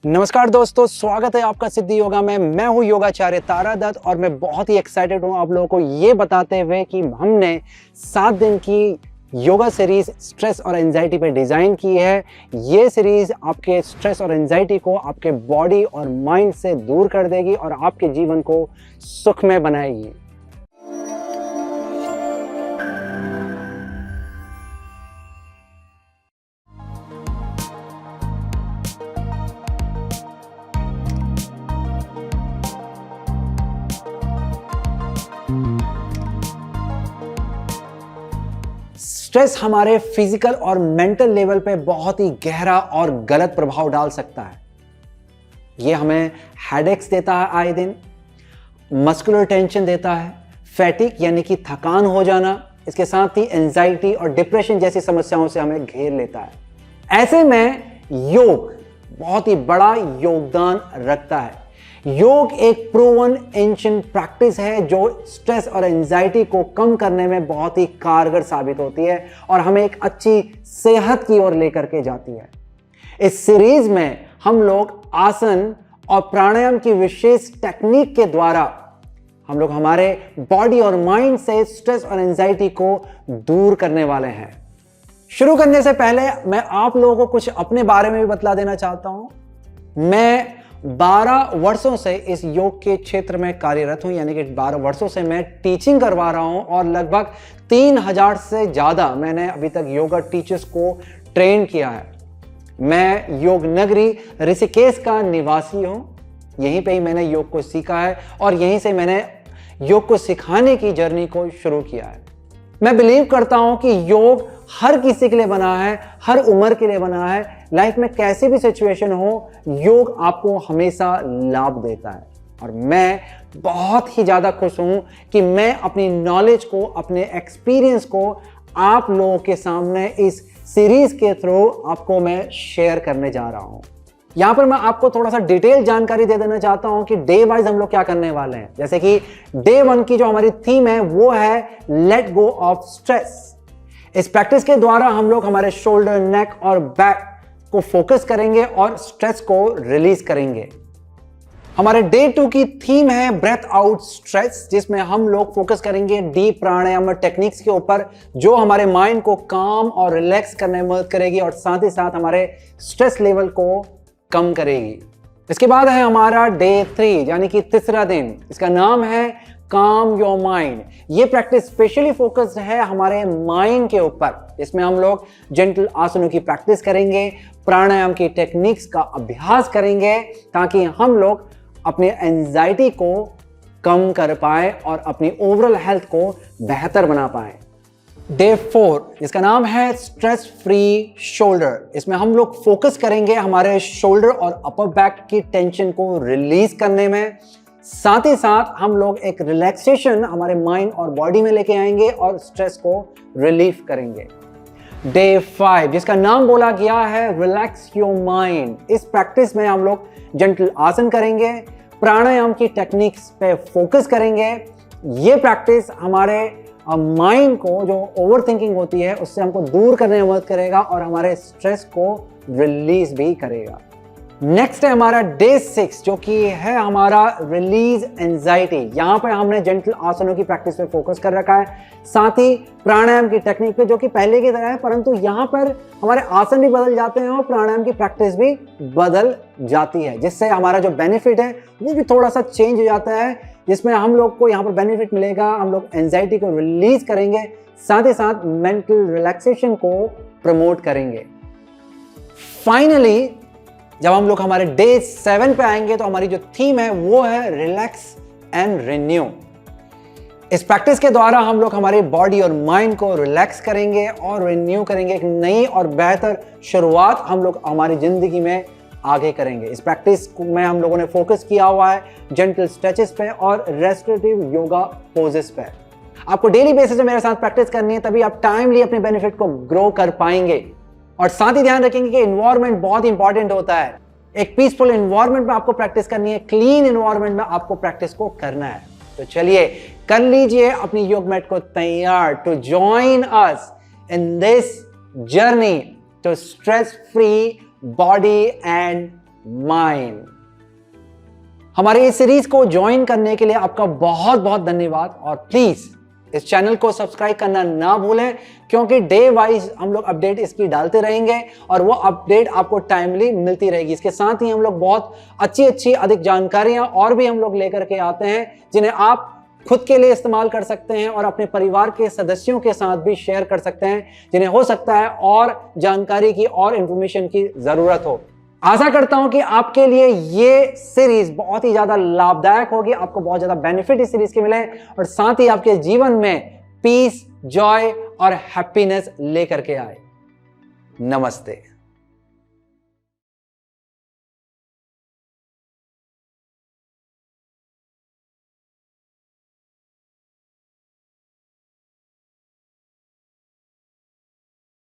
नमस्कार दोस्तों, स्वागत है आपका सिद्धि योगा में। मैं हूं योगाचार्य तारा दत्त और मैं बहुत ही एक्साइटेड हूं आप लोगों को ये बताते हुए कि हमने 7 दिन की योगा सीरीज स्ट्रेस और एंजाइटी पे डिज़ाइन की है। ये सीरीज आपके स्ट्रेस और एंजाइटी को आपके बॉडी और माइंड से दूर कर देगी और आपके जीवन को सुखमय बनाएगी। स्ट्रेस हमारे फिजिकल और मेंटल लेवल पे बहुत ही गहरा और गलत प्रभाव डाल सकता है। ये हमें हेडेक्स देता है आए दिन, मस्कुलर टेंशन देता है, फैटिक यानी कि थकान हो जाना, इसके साथ ही एंजाइटी और डिप्रेशन जैसी समस्याओं से हमें घेर लेता है। ऐसे में योग बहुत ही बड़ा योगदान रखता है। योग एक प्रूवन एंशिएंट प्रैक्टिस है जो स्ट्रेस और एंजाइटी को कम करने में बहुत ही कारगर साबित होती है और हमें एक अच्छी सेहत की ओर लेकर के जाती है। इस सीरीज में हम लोग आसन और प्राणायाम की विशेष टेक्निक के द्वारा हम लोग हमारे बॉडी और माइंड से स्ट्रेस और एंजाइटी को दूर करने वाले हैं। शुरू करने से पहले मैं आप लोगों को कुछ अपने बारे में भी बतला देना चाहता हूं। मैं 12 वर्षों से इस योग के क्षेत्र में कार्यरत हूं, यानी कि 12 वर्षों से मैं टीचिंग करवा रहा हूं और लगभग 3000 से ज़्यादा मैंने अभी तक योगा टीचर्स को ट्रेन किया है। मैं योग नगरी ऋषिकेश का निवासी हूं। यहीं पे ही मैंने योग को सीखा है और यहीं से मैंने योग को सिखाने की जर्नी को शुरू किया है। मैं बिलीव करता हूं कि योग हर किसी के लिए बना है, हर उम्र के लिए बना है। लाइफ में कैसी भी सिचुएशन हो, योग आपको हमेशा लाभ देता है और मैं बहुत ही ज़्यादा खुश हूं कि मैं अपनी नॉलेज को, अपने एक्सपीरियंस को आप लोगों के सामने इस सीरीज के थ्रू आपको मैं शेयर करने जा रहा हूं। यहां पर मैं आपको थोड़ा सा डिटेल जानकारी दे देना चाहता हूं कि डे वाइज हम लोग क्या करने वाले हैं। जैसे कि डे 1 की जो हमारी थीम है वो है लेट गो ऑफ स्ट्रेस। इस प्रैक्टिस के द्वारा हम लोग हमारे शोल्डर, नेक और बैक को फोकस करेंगे और स्ट्रेस को रिलीज करेंगे। हमारे डे 2 की थीम है ब्रेथ आउट स्ट्रेस, जिसमें हम लोग फोकस करेंगे डीप प्राणायाम टेक्निक्स के ऊपर जो हमारे माइंड को काम और रिलैक्स करने में मदद करेगी और साथ ही साथ हमारे स्ट्रेस लेवल को कम करेगी। इसके बाद है हमारा डे 3 यानी कि तीसरा दिन। इसका नाम है काम योर माइंड। ये प्रैक्टिस स्पेशली फोकस्ड है हमारे माइंड के ऊपर। इसमें हम लोग जेंटल आसनों की प्रैक्टिस करेंगे, प्राणायाम की टेक्निक्स का अभ्यास करेंगे ताकि हम लोग अपनी एंजाइटी को कम कर पाए और अपनी ओवरऑल हेल्थ को बेहतर बना पाए। डे 4 जिसका नाम है स्ट्रेस फ्री शोल्डर। इसमें हम लोग फोकस करेंगे हमारे शोल्डर और अपर बैक की टेंशन को रिलीज करने में। साथ ही साथ हम लोग एक रिलैक्सेशन हमारे माइंड और बॉडी में लेके आएंगे और स्ट्रेस को रिलीफ करेंगे। डे 5 जिसका नाम बोला गया है रिलैक्स योर माइंड। इस प्रैक्टिस में हम लोग जेंटल आसन करेंगे, प्राणायाम की टेक्निक्स पे फोकस करेंगे। ये प्रैक्टिस हमारे माइंड को जो ओवर थिंकिंग होती है उससे हमको दूर करने में मदद करेगा और हमारे स्ट्रेस को रिलीज भी करेगा। नेक्स्ट है हमारा डे 6 जो कि है हमारा रिलीज एंजाइटी। यहाँ पे हमने जेंटल आसनों की प्रैक्टिस पे फोकस कर रखा है, साथ ही प्राणायाम की टेक्निक पे जो कि पहले की तरह है, परंतु यहाँ पर हमारे आसन भी बदल जाते हैं और प्राणायाम की प्रैक्टिस भी बदल जाती है, जिससे हमारा जो बेनिफिट है वो भी थोड़ा सा चेंज हो जाता है। जिसमें हम लोग को यहाँ पर बेनिफिट मिलेगा, हम लोग एंजाइटी को रिलीज करेंगे, साथ ही साथ मेंटल रिलैक्सेशन को प्रमोट करेंगे। फाइनली जब हम लोग हमारे डे 7 पे आएंगे तो हमारी जो थीम है वो है रिलैक्स एंड रिन्यू। इस प्रैक्टिस के द्वारा हम लोग हमारी बॉडी और माइंड को रिलैक्स करेंगे और रिन्यू करेंगे। एक नई और बेहतर शुरुआत हम लोग हमारी जिंदगी में आगे करेंगे। इस प्रैक्टिस में हम लोगों ने फोकस किया हुआ है जेंटल स्ट्रेचेस पे और रेस्टोरेटिव योगा पोजेस पे। आपको डेली बेसिस पे मेरे साथ प्रैक्टिस करनी है, तभी आप टाइमली अपने बेनिफिट को ग्रो कर पाएंगे। और साथ ही ध्यान रखेंगे कि इन्वायरमेंट बहुत इंपॉर्टेंट होता है। एक पीसफुल इन्वायरमेंट में आपको प्रैक्टिस करनी है, क्लीन इन्वायरमेंट में आपको प्रैक्टिस को करना है। तो चलिए कर लीजिए अपनी योग मैट को तैयार to join us in this journey to stress free body and mind. हमारे इस सीरीज को ज्वाइन करने के लिए आपका बहुत बहुत धन्यवाद और प्लीज इस चैनल को सब्सक्राइब करना ना भूलें, क्योंकि डे वाइज हम लोग अपडेट इसकी डालते रहेंगे और वो अपडेट आपको टाइमली मिलती रहेगी। इसके साथ ही हम लोग बहुत अच्छी अधिक जानकारियां और भी हम लोग लेकर के आते हैं, जिन्हें आप खुद के लिए इस्तेमाल कर सकते हैं और अपने परिवार के सदस्यों के साथ भी शेयर कर सकते हैं, जिन्हें हो सकता है और जानकारी की और इंफॉर्मेशन की जरूरत हो। आशा करता हूं कि आपके लिए ये सीरीज बहुत ही ज्यादा लाभदायक होगी, आपको बहुत ज्यादा बेनिफिट इस सीरीज के मिले और साथ ही आपके जीवन में पीस, जॉय और हैप्पीनेस लेकर के आए। नमस्ते।